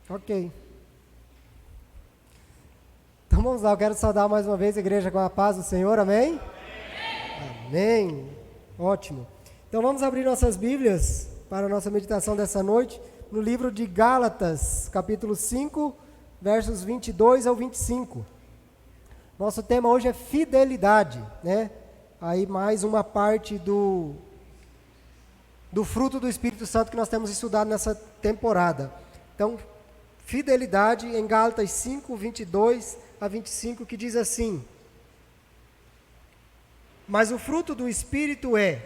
Ok. Então vamos lá, eu quero saudar mais uma vez a igreja com a paz do Senhor, amém? Amém. Ótimo. Então vamos abrir nossas Bíblias para a nossa meditação dessa noite no livro de Gálatas, capítulo 5, versos 22 ao 25. Nosso tema hoje é fidelidade, né? Aí mais uma parte do fruto do Espírito Santo que nós temos estudado nessa temporada. Então, fidelidade em Gálatas 5, 22 a 25, que diz assim: mas o fruto do Espírito é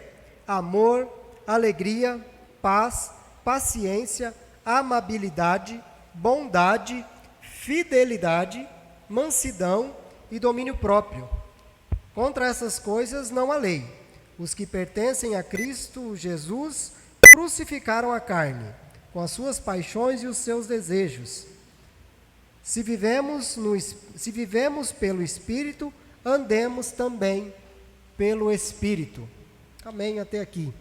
amor, alegria, paz, paciência, amabilidade, bondade, fidelidade, mansidão e domínio próprio. Contra essas coisas não há lei. Os que pertencem a Cristo Jesus crucificaram a carne, com as suas paixões e os seus desejos. Se vivemos pelo Espírito, andemos também pelo Espírito. Amém, até aqui.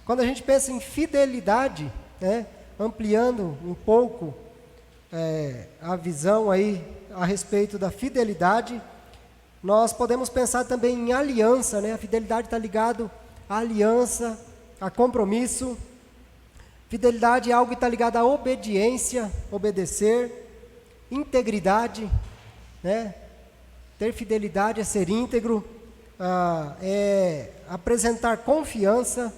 Quando a gente pensa em fidelidade, né, ampliando um pouco a visão aí a respeito da fidelidade, nós podemos pensar também em aliança, né? A fidelidade está ligado à aliança, a compromisso. Fidelidade é algo que está ligado à obediência, obedecer, integridade, né? Ter fidelidade é ser íntegro, é apresentar confiança,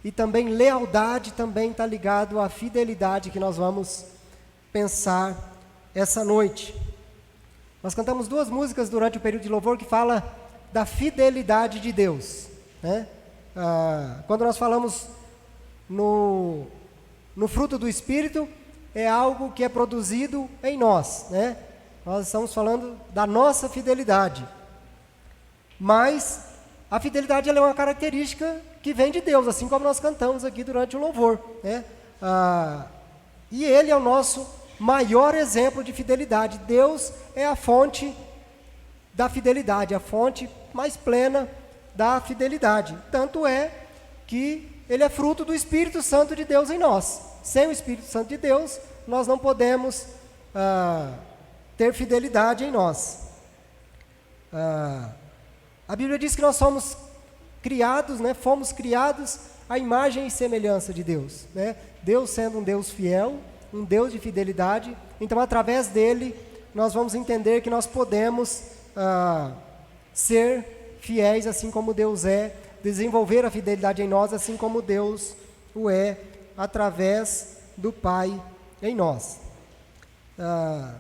e também lealdade também está ligado à fidelidade que nós vamos pensar essa noite. Nós cantamos duas músicas durante o período de louvor que fala da fidelidade de Deus, né? Quando nós falamos no fruto do Espírito, é algo que é produzido em nós, né? Nós estamos falando da nossa fidelidade. Mas a fidelidade ela é uma característica que vem de Deus, assim como nós cantamos aqui durante o louvor, né? E Ele é o nosso maior exemplo de fidelidade. Deus é a fonte da fidelidade, a fonte mais plena da fidelidade. Tanto é que Ele é fruto do Espírito Santo de Deus em nós. Sem o Espírito Santo de Deus, nós não podemos ter fidelidade em nós. A Bíblia diz que nós somos criados, né, fomos criados à imagem e semelhança de Deus, né? Deus sendo um Deus fiel, um Deus de fidelidade, então através dele nós vamos entender que nós podemos ser fiéis assim como Deus é, desenvolver a fidelidade em nós assim como Deus o é, através do Pai em nós.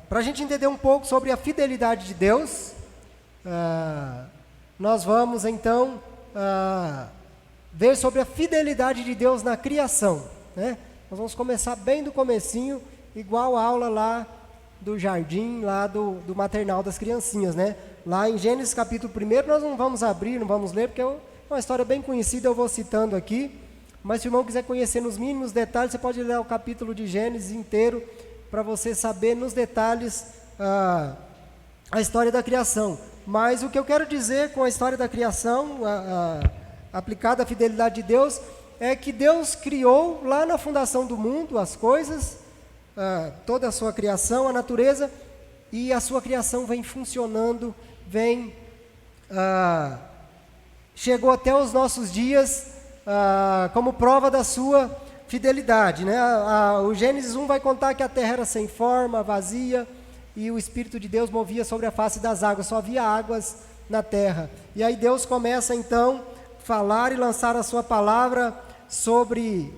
Para a gente entender um pouco sobre a fidelidade de Deus, nós vamos então ver sobre a fidelidade de Deus na criação, né? Nós vamos começar bem do comecinho, igual a aula lá do jardim, lá do maternal das criancinhas, né? Lá em Gênesis capítulo 1, nós não vamos abrir, não vamos ler, porque é uma história bem conhecida, eu vou citando aqui, mas se o irmão quiser conhecer nos mínimos detalhes, você pode ler o capítulo de Gênesis inteiro, para você saber nos detalhes a história da criação. Mas o que eu quero dizer com a história da criação, aplicada à fidelidade de Deus, é que Deus criou lá na fundação do mundo as coisas, toda a sua criação, a natureza, e a sua criação vem funcionando, chegou até os nossos dias como prova da sua fidelidade, né? O Gênesis 1 vai contar que a terra era sem forma, vazia, e o Espírito de Deus movia sobre a face das águas, só havia águas na terra. E aí Deus começa então falar e lançar a sua palavra sobre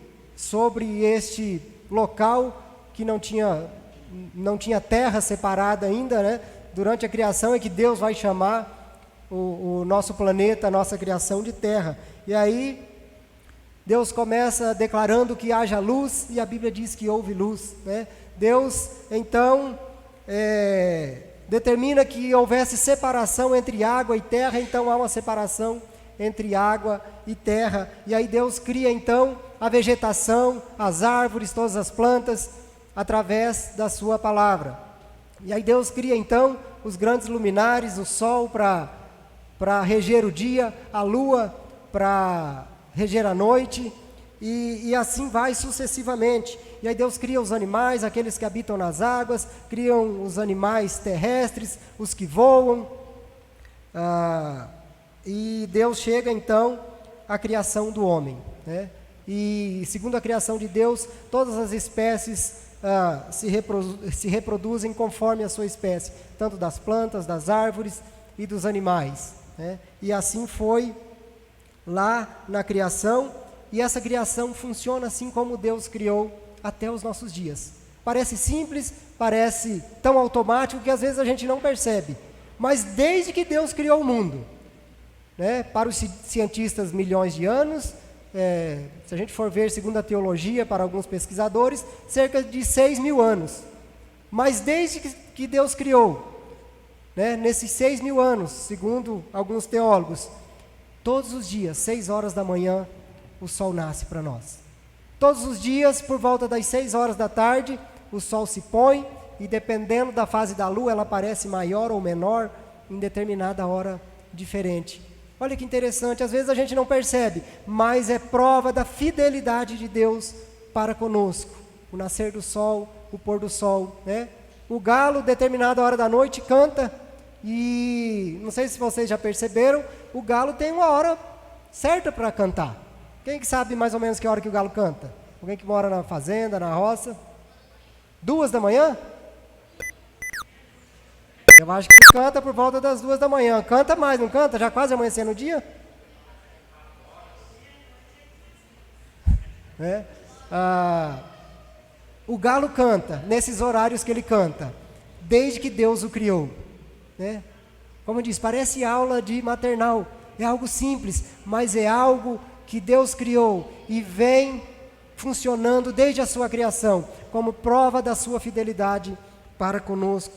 este local que não tinha terra separada ainda, né? Durante a criação é que Deus vai chamar o nosso planeta, a nossa criação de terra. E aí Deus começa declarando que haja luz, e a Bíblia diz que houve luz, né? Deus então determina que houvesse separação entre água e terra, então há uma separação entre água e terra, e aí Deus cria então a vegetação, as árvores, todas as plantas, através da sua palavra. E aí Deus cria então os grandes luminares, o sol para reger o dia, a lua para reger a noite, e assim vai sucessivamente. E aí Deus cria os animais, aqueles que habitam nas águas, criam os animais terrestres, os que voam, e Deus chega então à criação do homem, né? E segundo a criação de Deus, todas as espécies se reproduzem conforme a sua espécie, tanto das plantas, das árvores e dos animais, né? E assim foi lá na criação, e essa criação funciona assim como Deus criou até os nossos dias. Parece simples, parece tão automático que às vezes a gente não percebe, mas desde que Deus criou o mundo, né, para os cientistas milhões de anos, se a gente for ver segundo a teologia, para alguns pesquisadores, cerca de 6.000 anos. Mas desde que Deus criou, né, nesses 6.000 anos, segundo alguns teólogos, todos os dias, 6 horas da manhã, o sol nasce para nós. Todos os dias, por volta das 6 horas da tarde, o sol se põe, e dependendo da fase da lua, ela aparece maior ou menor em determinada hora diferente. Olha que interessante, às vezes a gente não percebe, mas é prova da fidelidade de Deus para conosco. O nascer do sol, o pôr do sol, né? O galo, determinada hora da noite, canta, e não sei se vocês já perceberam, o galo tem uma hora certa para cantar. Quem que sabe mais ou menos que hora que o galo canta? Alguém que mora na fazenda, na roça? 2 da manhã? Eu acho que ele canta por volta das 2 da manhã. Canta mais, não canta? Já quase amanhecendo o dia? O galo canta nesses horários que ele canta, desde que Deus o criou, né? Como eu disse, parece aula de maternal. É algo simples, mas é algo que Deus criou e vem funcionando desde a sua criação, como prova da sua fidelidade para conosco,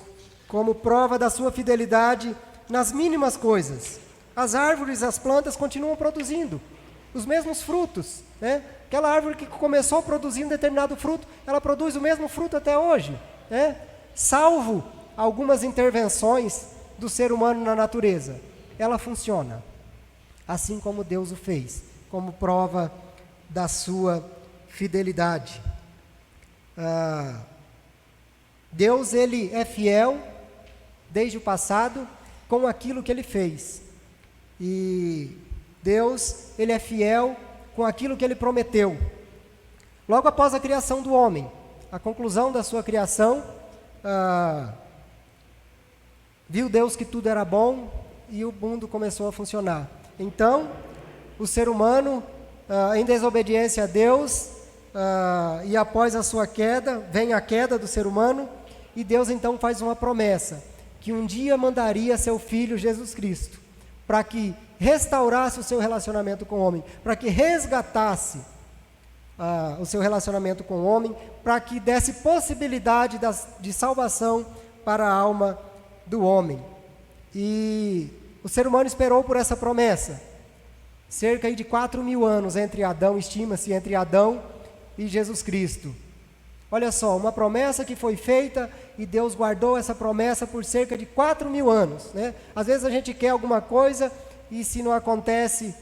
como prova da sua fidelidade nas mínimas coisas. As árvores, as plantas continuam produzindo os mesmos frutos, né? Aquela árvore que começou produzindo determinado fruto, ela produz o mesmo fruto até hoje, né? Salvo algumas intervenções do ser humano na natureza, ela funciona, assim como Deus o fez, como prova da sua fidelidade. Deus, ele é fiel desde o passado com aquilo que ele fez. E Deus, ele é fiel com aquilo que ele prometeu. Logo após a criação do homem, a conclusão da sua criação, viu Deus que tudo era bom e o mundo começou a funcionar. Então, o ser humano, em desobediência a Deus, e após a sua queda, vem a queda do ser humano, e Deus então faz uma promessa, que um dia mandaria seu Filho Jesus Cristo, para que restaurasse o seu relacionamento com o homem, para que resgatasse o seu relacionamento com o homem, para que desse possibilidade de salvação para a alma do homem. E o ser humano esperou por essa promessa, cerca de 4.000 anos entre Adão, estima-se, entre Adão e Jesus Cristo. Olha só, uma promessa que foi feita e Deus guardou essa promessa por cerca de 4.000 anos, né? Às vezes a gente quer alguma coisa e se não acontece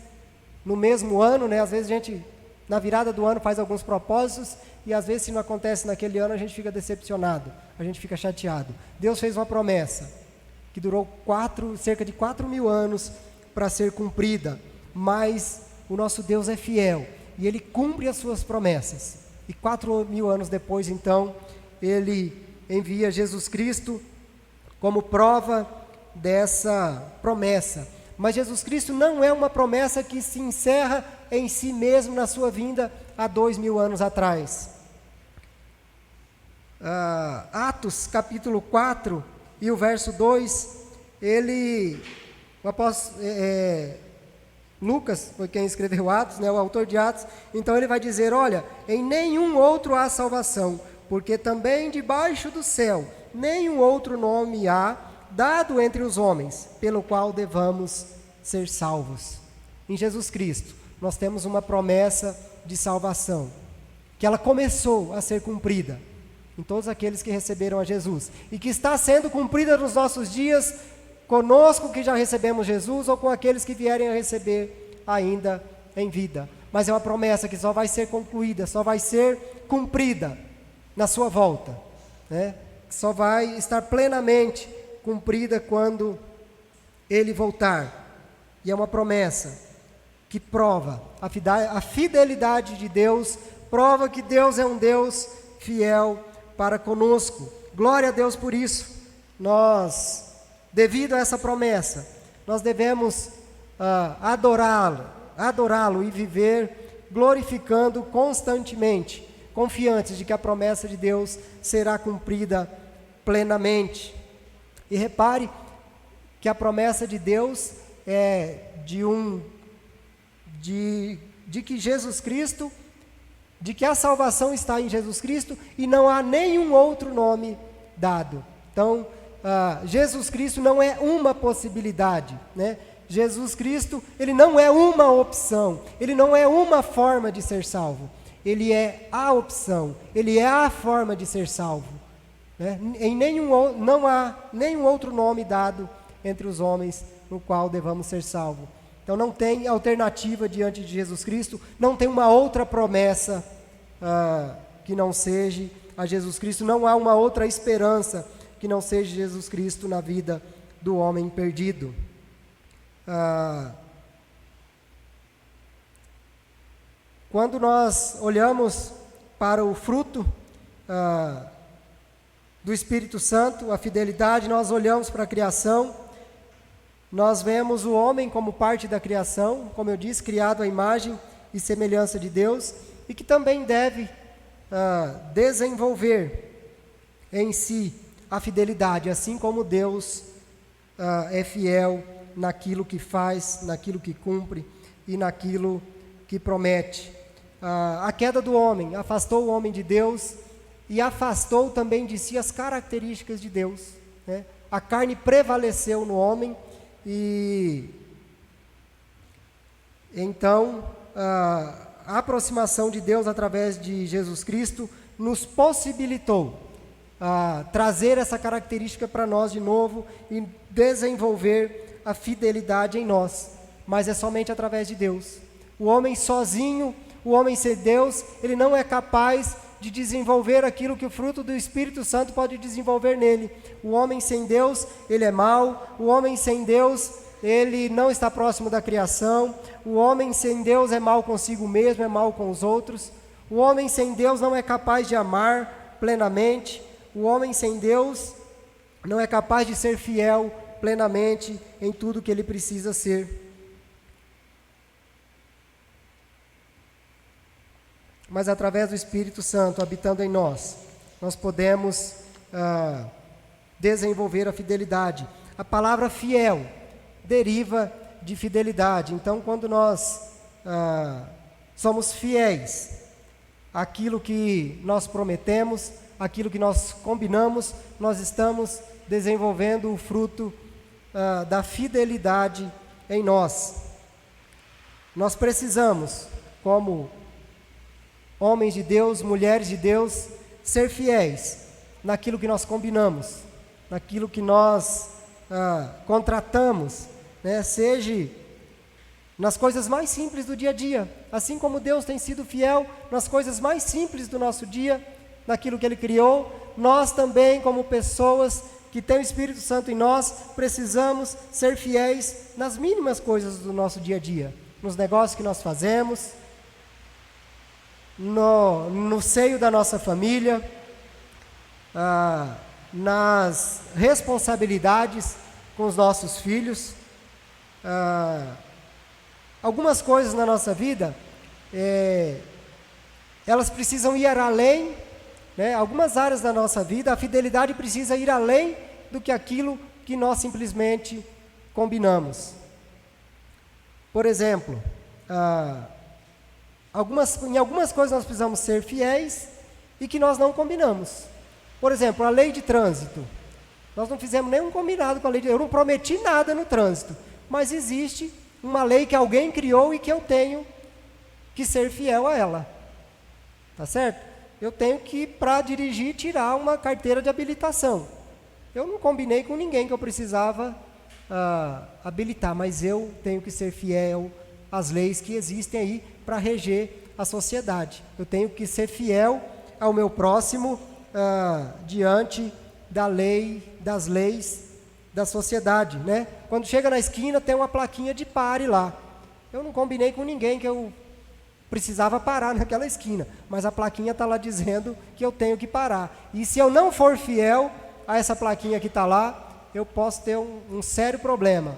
no mesmo ano, né? Às vezes a gente, na virada do ano, faz alguns propósitos e às vezes se não acontece naquele ano a gente fica decepcionado, a gente fica chateado. Deus fez uma promessa que durou cerca de 4.000 anos para ser cumprida, mas o nosso Deus é fiel e Ele cumpre as suas promessas. E 4.000 anos depois, então, Ele envia Jesus Cristo como prova dessa promessa. Mas Jesus Cristo não é uma promessa que se encerra em si mesmo na sua vinda há 2.000 anos atrás. Atos capítulo 4 e o verso 2, o apóstolo, Lucas foi quem escreveu Atos, né, o autor de Atos, então ele vai dizer, olha, em nenhum outro há salvação, porque também debaixo do céu, nenhum outro nome há dado entre os homens, pelo qual devamos ser salvos. Em Jesus Cristo, nós temos uma promessa de salvação, que ela começou a ser cumprida em todos aqueles que receberam a Jesus, e que está sendo cumprida nos nossos dias, conosco que já recebemos Jesus, ou com aqueles que vierem a receber ainda em vida. mas é uma promessa que só vai ser concluída, só vai ser cumprida na sua volta, né? Só vai estar plenamente cumprida quando Ele voltar. E é uma promessa que prova a fidelidade de Deus, prova que Deus é um Deus fiel para conosco. Glória a Deus por isso. Nós, devido a essa promessa, nós devemos adorá-lo e viver glorificando constantemente, confiantes de que a promessa de Deus será cumprida plenamente. E repare que a promessa de Deus é de que Jesus Cristo, de que a salvação está em Jesus Cristo e não há nenhum outro nome dado. Então, Jesus Cristo não é uma possibilidade, né? Jesus Cristo, Ele não é uma opção, Ele não é uma forma de ser salvo, Ele é a opção, Ele é a forma de ser salvo, né? Não há nenhum outro nome dado entre os homens no qual devamos ser salvos. Então não tem alternativa diante de Jesus Cristo, não tem uma outra promessa que não seja a Jesus Cristo, não há uma outra esperança que não seja Jesus Cristo na vida do homem perdido. Quando nós olhamos para o fruto do Espírito Santo, a fidelidade, nós olhamos para a criação, nós vemos o homem como parte da criação, como eu disse, criado à imagem e semelhança de Deus, e que também deve desenvolver em si a fidelidade, assim como Deus é fiel naquilo que faz, naquilo que cumpre e naquilo que promete. A queda do homem afastou o homem de Deus e afastou também de si as características de Deus, né? A carne prevaleceu no homem e então a aproximação de Deus através de Jesus Cristo nos possibilitou trazer essa característica para nós de novo e desenvolver a fidelidade em nós, mas é somente através de Deus. O homem sozinho, o homem sem Deus, ele não é capaz de desenvolver aquilo que o fruto do Espírito Santo pode desenvolver nele. O homem sem Deus, ele é mau. O homem sem Deus, ele não está próximo da criação. O homem sem Deus é mau consigo mesmo, é mau com os outros. O homem sem Deus não é capaz de amar plenamente. O homem sem Deus não é capaz de ser fiel plenamente em tudo que ele precisa ser. Mas através do Espírito Santo habitando em nós, nós podemos desenvolver a fidelidade. A palavra fiel deriva de fidelidade. Então, quando nós somos fiéis àquilo que nós prometemos, aquilo que nós combinamos, nós estamos desenvolvendo o fruto da fidelidade em nós. Nós precisamos, como homens de Deus, mulheres de Deus, ser fiéis naquilo que nós combinamos, naquilo que nós contratamos, né? Seja nas coisas mais simples do dia a dia, assim como Deus tem sido fiel nas coisas mais simples do nosso dia, naquilo que Ele criou, nós também, como pessoas que têm o Espírito Santo em nós, precisamos ser fiéis nas mínimas coisas do nosso dia a dia, nos negócios que nós fazemos, no seio da nossa família, nas responsabilidades com os nossos filhos. Algumas coisas na nossa vida, elas precisam ir além, né? Algumas áreas da nossa vida, a fidelidade precisa ir além do que aquilo que nós simplesmente combinamos. Por exemplo, em algumas coisas nós precisamos ser fiéis e que nós não combinamos. Por exemplo, a lei de trânsito. Nós não fizemos nenhum combinado com a lei de trânsito. Eu não prometi nada no trânsito, mas existe uma lei que alguém criou e que eu tenho que ser fiel a ela. Tá certo? Eu tenho que, para dirigir, tirar uma carteira de habilitação. Eu não combinei com ninguém que eu precisava habilitar, mas eu tenho que ser fiel as leis que existem aí para reger a sociedade. Eu tenho que ser fiel ao meu próximo diante das leis da sociedade, né? Quando chega na esquina tem uma plaquinha de pare lá. Eu não combinei com ninguém que eu precisava parar naquela esquina, mas a plaquinha está lá dizendo que eu tenho que parar. E se eu não for fiel a essa plaquinha que está lá, eu posso ter um sério problema,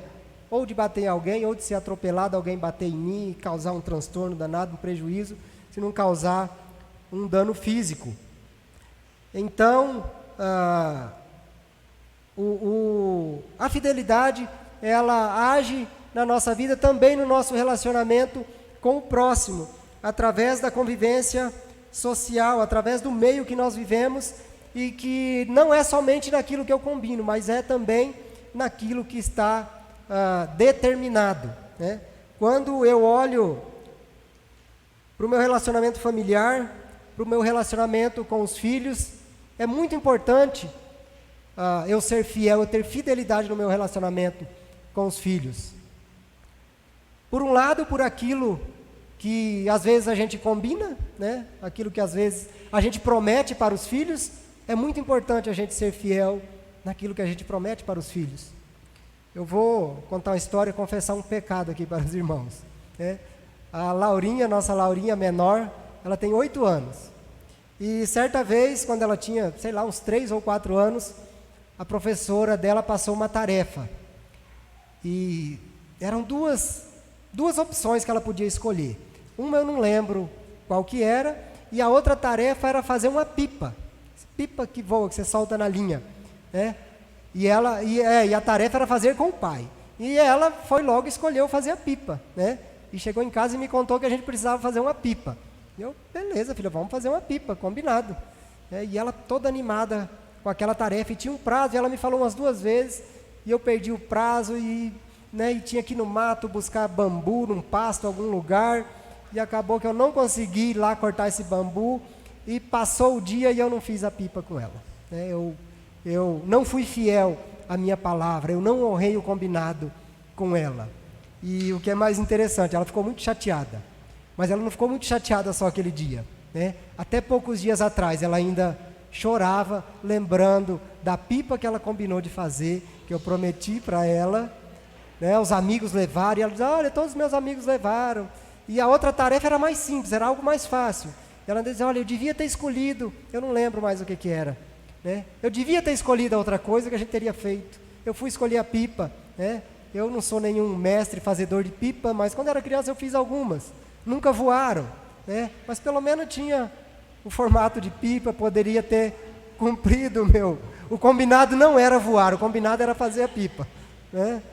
ou de bater em alguém, ou de ser atropelado, alguém bater em mim e causar um transtorno danado, um prejuízo, se não causar um dano físico. Então, a fidelidade, ela age na nossa vida também no nosso relacionamento com o próximo, através da convivência social, através do meio que nós vivemos, e que não é somente naquilo que eu combino, mas é também naquilo que está determinado, né? Quando eu olho para o meu relacionamento familiar, para o meu relacionamento com os filhos, é muito importante eu ser fiel, eu ter fidelidade no meu relacionamento com os filhos. Por um lado, por aquilo que às vezes a gente combina, né? Aquilo que às vezes a gente promete para os filhos, é muito importante a gente ser fiel naquilo que a gente promete para os filhos. Eu vou contar uma história, confessar um pecado aqui para os irmãos, né? A Laurinha, nossa Laurinha menor, ela tem 8 anos. E certa vez, quando ela tinha, sei lá, uns 3 ou 4 anos, a professora dela passou uma tarefa. E eram duas opções que ela podia escolher. Uma eu não lembro qual que era, e a outra tarefa era fazer uma pipa. Pipa que voa, que você solta na linha, né? E a tarefa era fazer com o pai. E ela foi logo e escolheu fazer a pipa, né? E chegou em casa e me contou que a gente precisava fazer uma pipa. E eu, beleza, filha, vamos fazer uma pipa, combinado. E ela toda animada com aquela tarefa, e tinha um prazo, e ela me falou umas 2 vezes, e eu perdi o prazo, e tinha que ir no mato buscar bambu, num pasto, algum lugar, e acabou que eu não consegui ir lá cortar esse bambu, e passou o dia e eu não fiz a pipa com ela. Eu não fui fiel à minha palavra, eu não honrei o combinado com ela. E o que é mais interessante, ela ficou muito chateada, mas ela não ficou muito chateada só aquele dia, né? Até poucos dias atrás ela ainda chorava, lembrando da pipa que ela combinou de fazer, que eu prometi para ela, né? Os amigos levaram, e ela dizia, olha, todos os meus amigos levaram. E a outra tarefa era mais simples, era algo mais fácil. Ela dizia, olha, eu devia ter escolhido, eu não lembro mais o que era, né? Eu devia ter escolhido a outra coisa que a gente teria feito. Eu fui escolher a pipa, né? Eu não sou nenhum mestre fazedor de pipa, mas quando era criança eu fiz algumas. Nunca voaram, né? Mas pelo menos tinha o formato de pipa, poderia ter cumprido o combinado não era voar, o combinado era fazer a pipa, né?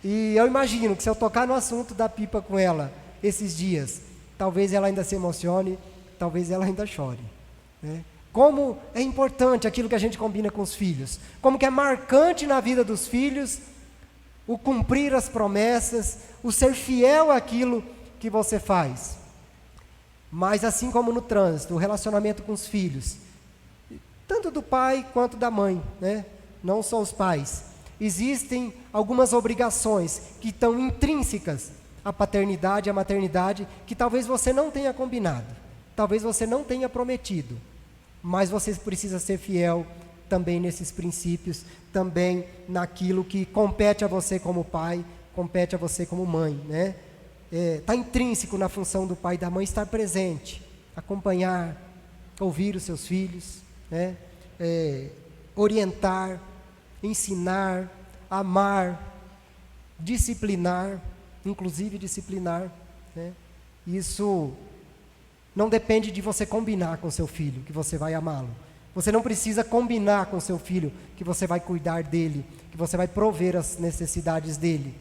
E eu imagino que se eu tocar no assunto da pipa com ela esses dias, talvez ela ainda se emocione, talvez ela ainda chore, né? Como é importante aquilo que a gente combina com os filhos, como que é marcante na vida dos filhos o cumprir as promessas, o ser fiel àquilo que você faz. Mas assim como no trânsito, o relacionamento com os filhos, tanto do pai quanto da mãe, né? Não só os pais. Existem algumas obrigações que estão intrínsecas à paternidade e à maternidade, que talvez você não tenha combinado, talvez você não tenha prometido, mas você precisa ser fiel também nesses princípios, também naquilo que compete a você como pai, compete a você como mãe, né? Está intrínseco na função do pai e da mãe estar presente, acompanhar, ouvir os seus filhos, né? Orientar, ensinar, amar, disciplinar, inclusive disciplinar, né? Isso não depende de você combinar com seu filho que você vai amá-lo. Você não precisa combinar com seu filho que você vai cuidar dele, que você vai prover as necessidades dele.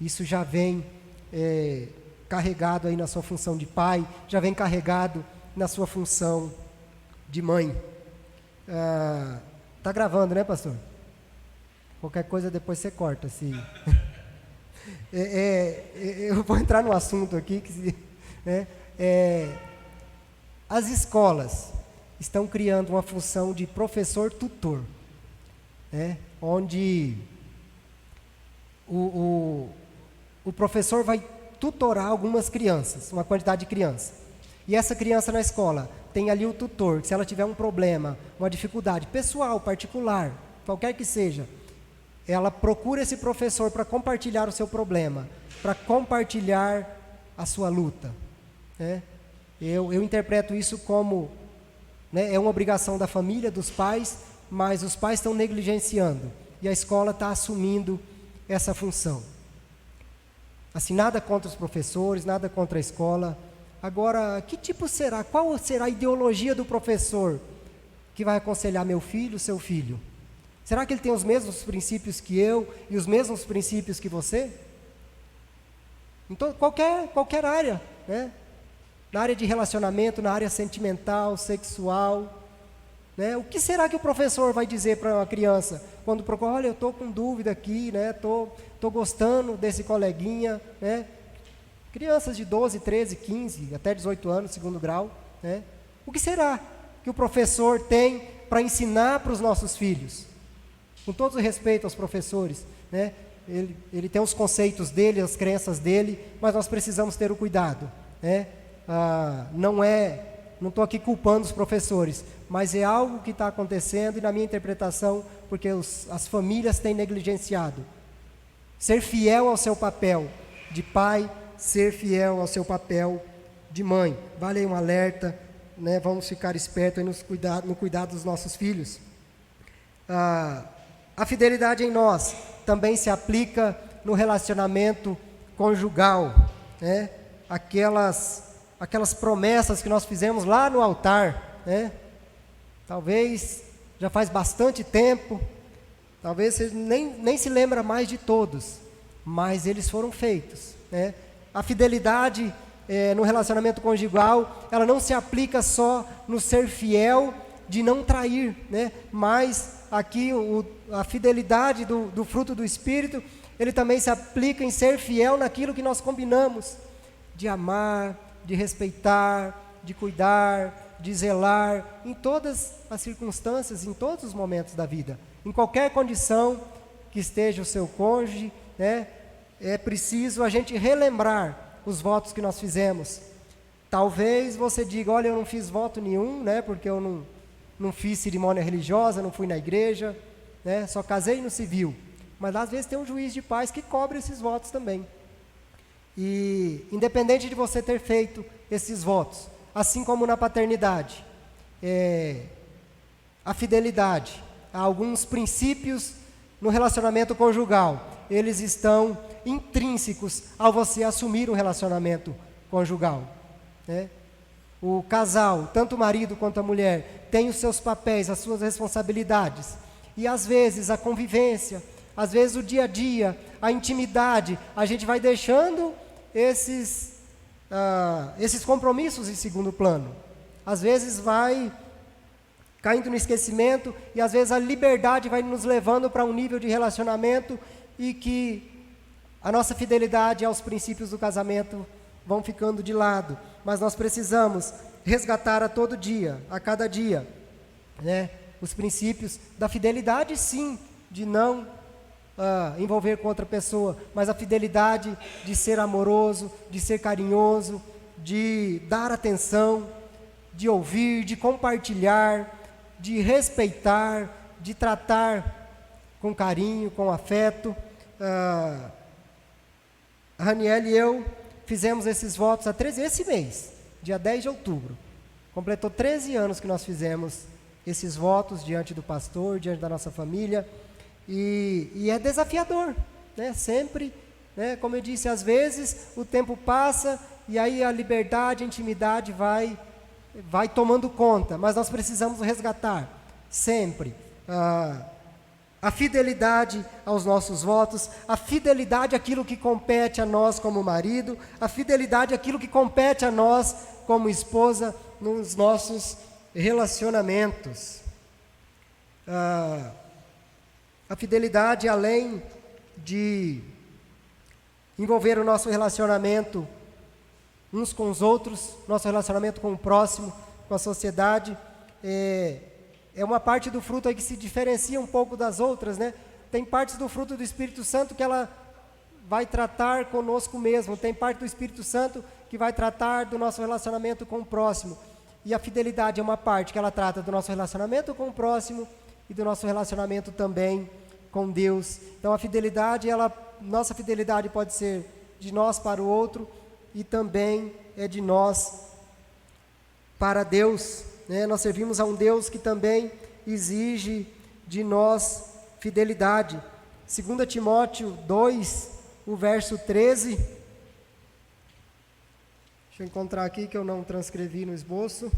Isso já vem carregado aí na sua função de pai, já vem carregado na sua função de mãe. Tá gravando, né, pastor? Qualquer coisa depois você corta. Eu vou entrar no assunto aqui, as escolas estão criando uma função de professor-tutor, né? Onde o o professor vai tutorar algumas crianças, uma quantidade de crianças. E essa criança na escola tem ali o tutor, que se ela tiver um problema, uma dificuldade pessoal, particular, qualquer que seja, ela procura esse professor para compartilhar o seu problema, para compartilhar a sua luta, né? Eu interpreto isso como, né, é uma obrigação da família, dos pais, mas os pais estão negligenciando e a escola está assumindo essa função. Assim, nada contra os professores, nada contra a escola. Agora, que tipo será? Qual será a ideologia do professor que vai aconselhar meu filho, seu filho? Será que ele tem os mesmos princípios que eu e os mesmos princípios que você? Então, qualquer área, né? Na área de relacionamento, na área sentimental, sexual, né? O que será que o professor vai dizer para uma criança quando procura? Olha, eu estou com dúvida aqui, né? Tô gostando desse coleguinha, né? Crianças de 12, 13, 15, até 18 anos, segundo grau, né? O que será que o professor tem para ensinar para os nossos filhos? Com todo o respeito aos professores, né? Ele tem os conceitos dele, as crenças dele, mas nós precisamos ter o cuidado, né? Não estou aqui culpando os professores, mas é algo que está acontecendo e na minha interpretação, porque as famílias têm negligenciado. Ser fiel ao seu papel de pai, ser fiel ao seu papel de mãe. Vale aí um alerta, né? Vamos ficar espertos aí no cuidado dos nossos filhos. A fidelidade em nós também se aplica no relacionamento conjugal, né? Aquelas promessas que nós fizemos lá no altar, né? Talvez já faz bastante tempo, talvez você nem se lembra mais de todos, mas eles foram feitos, né? A fidelidade no relacionamento conjugal, ela não se aplica só no ser fiel de não trair, né? Mas aqui a fidelidade do fruto do Espírito, ele também se aplica em ser fiel naquilo que nós combinamos, de amar, de respeitar, de cuidar, de zelar, em todas as circunstâncias, em todos os momentos da vida, em qualquer condição que esteja o seu cônjuge, né? É preciso a gente relembrar os votos que nós fizemos. Talvez você diga, olha, eu não fiz voto nenhum, né? Porque eu não fiz cerimônia religiosa, não fui na igreja, né? Só casei no civil. Mas às vezes tem um juiz de paz que cobre esses votos também. E independente de você ter feito esses votos, assim como na paternidade, a fidelidade a alguns princípios no relacionamento conjugal, eles estão intrínsecos ao você assumir um relacionamento conjugal, né? O casal, tanto o marido quanto a mulher, tem os seus papéis, as suas responsabilidades. E às vezes a convivência, às vezes o dia a dia, a intimidade, a gente vai deixando esses compromissos em segundo plano. Às vezes vai caindo no esquecimento e às vezes a liberdade vai nos levando para um nível de relacionamento e que a nossa fidelidade aos princípios do casamento vão ficando de lado. Mas nós precisamos resgatar a todo dia, a cada dia, né? Os princípios da fidelidade, sim, de não envolver com outra pessoa, mas a fidelidade de ser amoroso, de ser carinhoso, de dar atenção, de ouvir, de compartilhar, de respeitar, de tratar com carinho, com afeto. A Raniel e eu fizemos esses votos esse mês, dia 10 de outubro. Completou 13 anos que nós fizemos esses votos diante do pastor, diante da nossa família. E é desafiador, né? Sempre, né? Como eu disse, às vezes o tempo passa e aí a liberdade, a intimidade vai tomando conta, mas nós precisamos resgatar sempre a fidelidade aos nossos votos, a fidelidade àquilo que compete a nós como marido, a fidelidade àquilo que compete a nós como esposa nos nossos relacionamentos. A fidelidade, além de envolver o nosso relacionamento uns com os outros, nosso relacionamento com o próximo, com a sociedade, é uma parte do fruto aí que se diferencia um pouco das outras, né? Tem partes do fruto do Espírito Santo que ela vai tratar conosco mesmo, tem parte do Espírito Santo que vai tratar do nosso relacionamento com o próximo. E a fidelidade é uma parte que ela trata do nosso relacionamento com o próximo e do nosso relacionamento também com Deus. Então a fidelidade, nossa fidelidade pode ser de nós para o outro e também é de nós para Deus, né? Nós servimos a um Deus que também exige de nós fidelidade. 2 Timóteo 2, o verso 13. Deixa eu encontrar aqui que eu não transcrevi no esboço.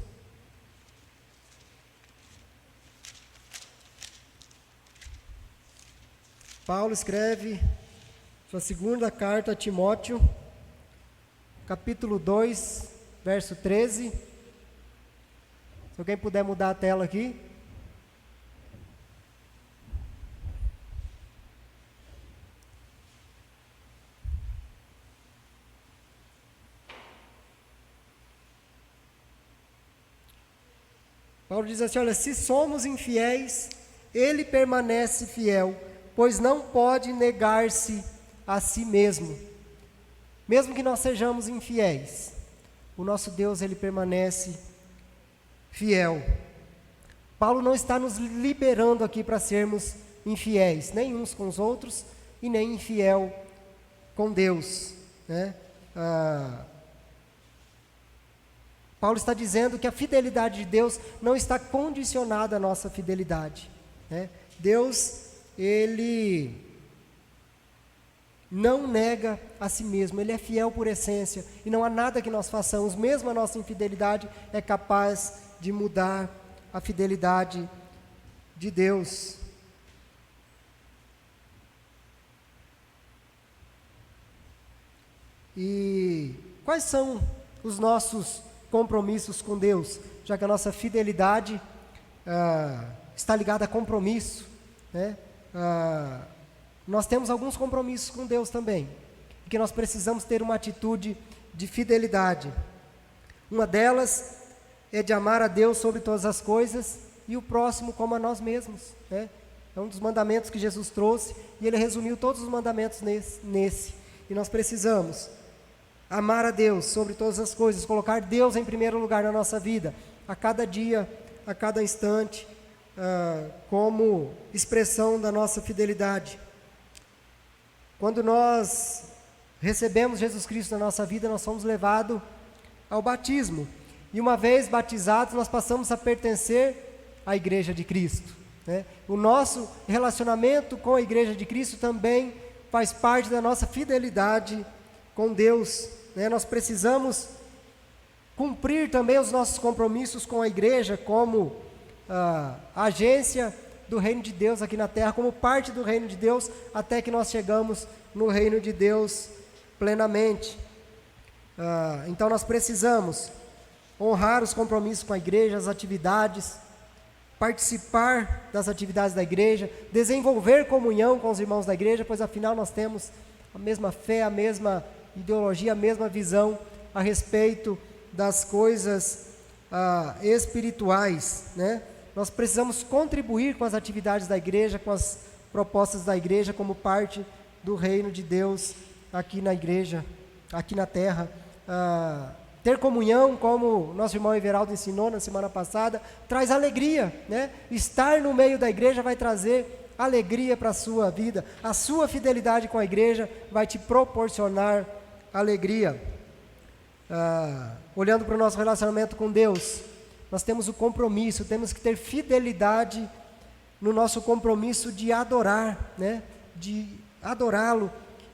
Paulo escreve sua segunda carta a Timóteo, capítulo 2, verso 13. Se alguém puder mudar a tela aqui. Paulo diz assim, olha, se somos infiéis, ele permanece fiel, pois não pode negar-se a si mesmo. Mesmo que nós sejamos infiéis, o nosso Deus, ele permanece fiel. Paulo não está nos liberando aqui para sermos infiéis, nem uns com os outros e nem infiel com Deus, né? Paulo está dizendo que a fidelidade de Deus não está condicionada à nossa fidelidade, né? Deus, ele não nega a si mesmo, ele é fiel por essência, e não há nada que nós façamos, mesmo a nossa infidelidade, é capaz de mudar a fidelidade de Deus. E quais são os nossos compromissos com Deus, já que a nossa fidelidade está ligada a compromisso, né? Nós temos alguns compromissos com Deus também, que nós precisamos ter uma atitude de fidelidade. Uma delas é de amar a Deus sobre todas as coisas e o próximo como a nós mesmos, né? É um dos mandamentos que Jesus trouxe e ele resumiu todos os mandamentos nesse. E nós precisamos amar a Deus sobre todas as coisas, colocar Deus em primeiro lugar na nossa vida, a cada dia, a cada instante, como expressão da nossa fidelidade. Quando nós recebemos Jesus Cristo na nossa vida, nós somos levados ao batismo. E uma vez batizados, nós passamos a pertencer à Igreja de Cristo, né? O nosso relacionamento com a Igreja de Cristo também faz parte da nossa fidelidade com Deus, né? Nós precisamos cumprir também os nossos compromissos com a igreja como agência do reino de Deus aqui na terra, como parte do reino de Deus, até que nós chegamos no reino de Deus plenamente. Então nós precisamos honrar os compromissos com a igreja, as atividades, participar das atividades da igreja, desenvolver comunhão com os irmãos da igreja, pois afinal nós temos a mesma fé, a mesma ideologia, a mesma visão a respeito das coisas espirituais, né? Nós precisamos contribuir com as atividades da igreja, com as propostas da igreja, como parte do reino de Deus aqui na igreja, aqui na terra. Ter comunhão, como nosso irmão Everaldo ensinou na semana passada, traz alegria, né? Estar no meio da igreja vai trazer alegria para a sua vida. A sua fidelidade com a igreja vai te proporcionar alegria. Olhando para o nosso relacionamento com Deus, nós temos o compromisso, temos que ter fidelidade no nosso compromisso de adorar, né? De adorá-lo.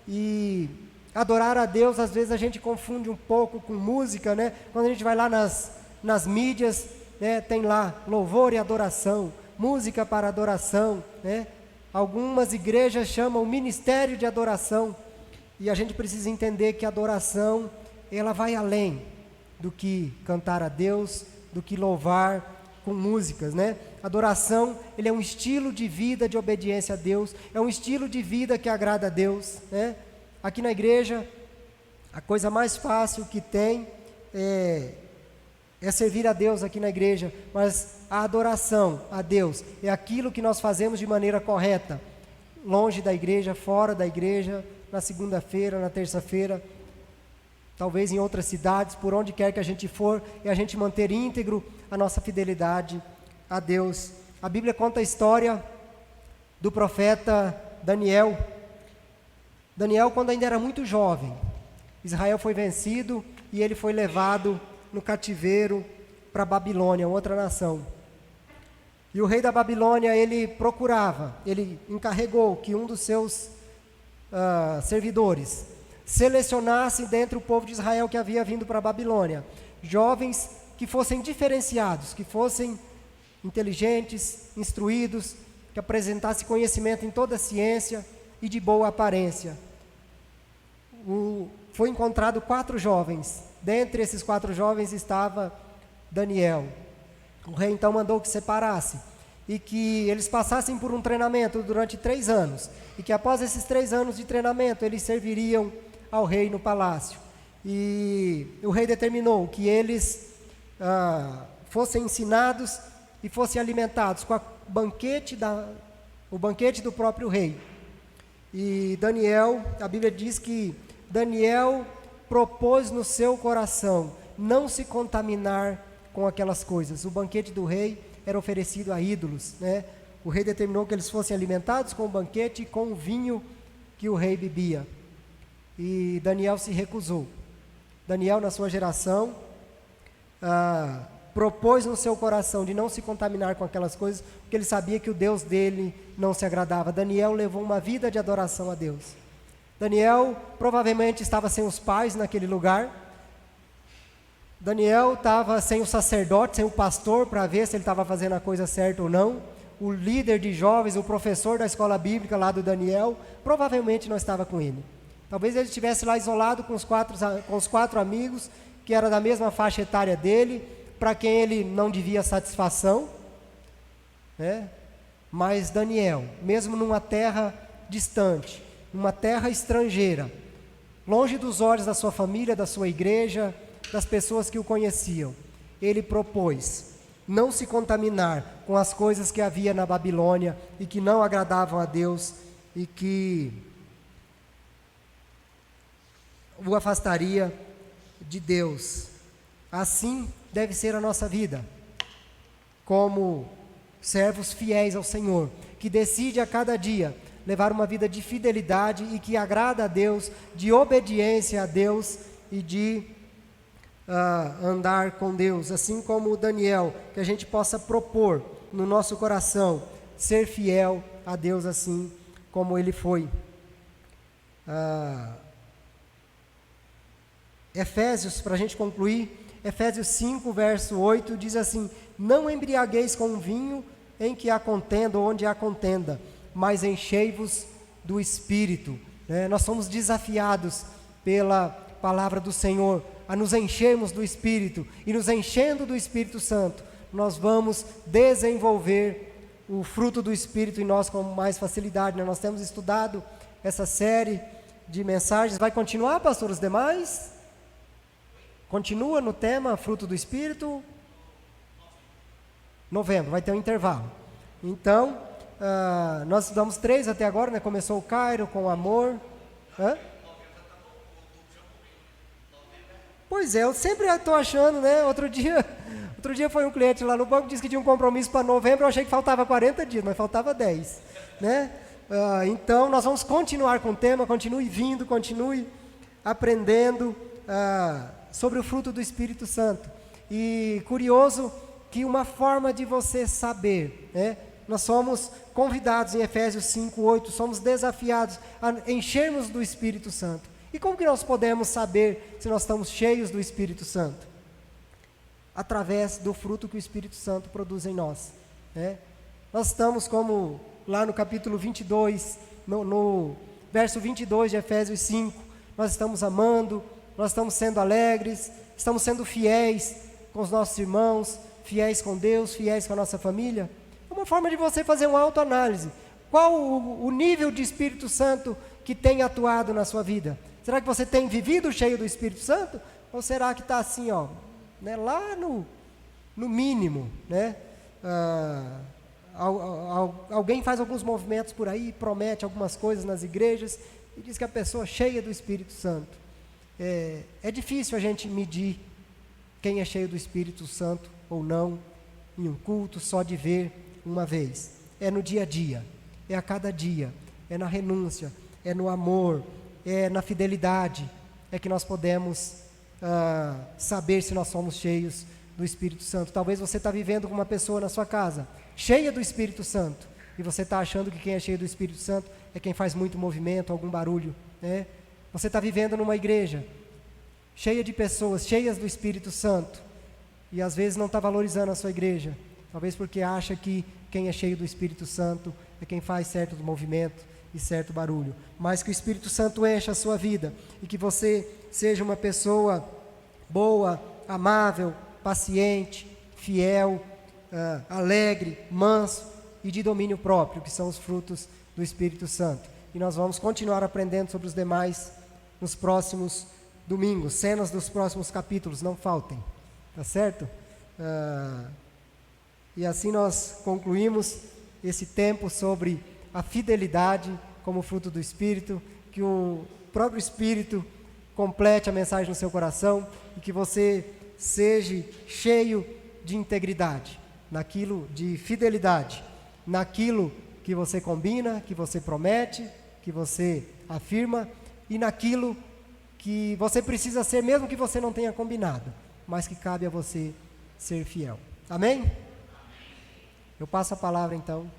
E adorar a Deus, às vezes a gente confunde um pouco com música, né? Quando a gente vai lá nas mídias, né? Tem lá louvor e adoração, música para adoração, né? Algumas igrejas chamam ministério de adoração, e a gente precisa entender que a adoração, ela vai além do que cantar a Deus, do que louvar com músicas, né? Adoração, ele é um estilo de vida de obediência a Deus, é um estilo de vida que agrada a Deus, né? Aqui na igreja, a coisa mais fácil que tem é servir a Deus aqui na igreja, mas a adoração a Deus é aquilo que nós fazemos de maneira correta, longe da igreja, fora da igreja, na segunda-feira, na terça-feira, talvez em outras cidades, por onde quer que a gente for, e a gente manter íntegro a nossa fidelidade a Deus. A Bíblia conta a história do profeta Daniel. Daniel, quando ainda era muito jovem, Israel foi vencido e ele foi levado no cativeiro para a Babilônia, outra nação. E o rei da Babilônia, ele encarregou que um dos seus servidores selecionasse dentre o povo de Israel que havia vindo para a Babilônia, jovens que fossem diferenciados, que fossem inteligentes, instruídos, que apresentassem conhecimento em toda a ciência e de boa aparência. Foi encontrado 4 jovens. Dentre esses 4 jovens estava Daniel. O rei então mandou que separasse e que eles passassem por um treinamento durante 3 anos, e que após esses 3 anos de treinamento eles serviriam ao rei no palácio. E o rei determinou que eles fossem ensinados e fossem alimentados com o banquete do próprio rei. E Daniel, a Bíblia diz que Daniel propôs no seu coração não se contaminar com aquelas coisas. O banquete do rei era oferecido a ídolos, né? O rei determinou que eles fossem alimentados com o banquete e com o vinho que o rei bebia. E Daniel se recusou. Daniel, na sua geração, propôs no seu coração de não se contaminar com aquelas coisas, porque ele sabia que o Deus dele não se agradava. Daniel levou uma vida de adoração a Deus. Daniel provavelmente estava sem os pais naquele lugar. Daniel estava sem o sacerdote, sem o pastor, para ver se ele estava fazendo a coisa certa ou não. O líder de jovens, o professor da escola bíblica lá do Daniel, provavelmente não estava com ele. Talvez ele estivesse lá isolado com os 4 amigos, que era da mesma faixa etária dele, para quem ele não devia satisfação, né? Mas Daniel, mesmo numa terra distante, numa terra estrangeira, longe dos olhos da sua família, da sua igreja, das pessoas que o conheciam, ele propôs não se contaminar com as coisas que havia na Babilônia e que não agradavam a Deus e que o afastaria de Deus. Assim deve ser a nossa vida, como servos fiéis ao Senhor, que decide a cada dia levar uma vida de fidelidade e que agrada a Deus, de obediência a Deus e de andar com Deus, assim como o Daniel, que a gente possa propor no nosso coração ser fiel a Deus assim como ele foi. Efésios, para a gente concluir, Efésios 5, verso 8, diz assim: não embriagueis com vinho em que há contenda ou onde há contenda, mas enchei-vos do Espírito. Nós somos desafiados pela palavra do Senhor a nos enchermos do Espírito, e nos enchendo do Espírito Santo, nós vamos desenvolver o fruto do Espírito em nós com mais facilidade. Nós temos estudado essa série de mensagens. Vai continuar, pastor, os demais? Continua no tema fruto do Espírito? Novembro, vai ter um intervalo. Então, nós estudamos 3 até agora, né? Começou o Cairo com o amor. Pois é, eu sempre estou achando, né? Outro dia foi um cliente lá no banco, disse que tinha um compromisso para novembro, eu achei que faltava 40 dias, mas faltava 10, né? Então, nós vamos continuar com o tema, continue vindo, continue aprendendo sobre o fruto do Espírito Santo. E curioso que uma forma de você saber, né? Nós somos convidados em Efésios 5, 8, somos desafiados a enchermos do Espírito Santo. E como que nós podemos saber se nós estamos cheios do Espírito Santo? Através do fruto que o Espírito Santo produz em nós, né? Nós estamos, como lá no capítulo 22, no verso 22 de Efésios 5, nós estamos amando, nós estamos sendo alegres, estamos sendo fiéis com os nossos irmãos, fiéis com Deus, fiéis com a nossa família. É uma forma de você fazer uma autoanálise. Qual o nível de Espírito Santo que tem atuado na sua vida? Será que você tem vivido cheio do Espírito Santo? Ou será que está assim, né, lá no mínimo, né? Alguém faz alguns movimentos por aí, promete algumas coisas nas igrejas e diz que a pessoa cheia do Espírito Santo. É difícil a gente medir quem é cheio do Espírito Santo ou não, em um culto só de ver uma vez. É no dia a dia, é a cada dia, é na renúncia, é no amor, é na fidelidade, é que nós podemos saber se nós somos cheios do Espírito Santo. Talvez você está vivendo com uma pessoa na sua casa, cheia do Espírito Santo, e você está achando que quem é cheio do Espírito Santo é quem faz muito movimento, algum barulho, né? Você está vivendo numa igreja cheia de pessoas, cheias do Espírito Santo, e às vezes não está valorizando a sua igreja, talvez porque acha que quem é cheio do Espírito Santo é quem faz certo movimento e certo barulho. Mas que o Espírito Santo encha a sua vida, e que você seja uma pessoa boa, amável, paciente, fiel, alegre, manso e de domínio próprio, que são os frutos do Espírito Santo. E nós vamos continuar aprendendo sobre os demais nos próximos domingos, cenas dos próximos capítulos, não faltem, tá certo? E assim nós concluímos esse tempo sobre a fidelidade como fruto do Espírito, que o próprio Espírito complete a mensagem no seu coração e que você seja cheio de integridade, naquilo de fidelidade, naquilo que você combina, que você promete, que você afirma, e naquilo que você precisa ser, mesmo que você não tenha combinado, mas que cabe a você ser fiel. Amém? Eu passo a palavra então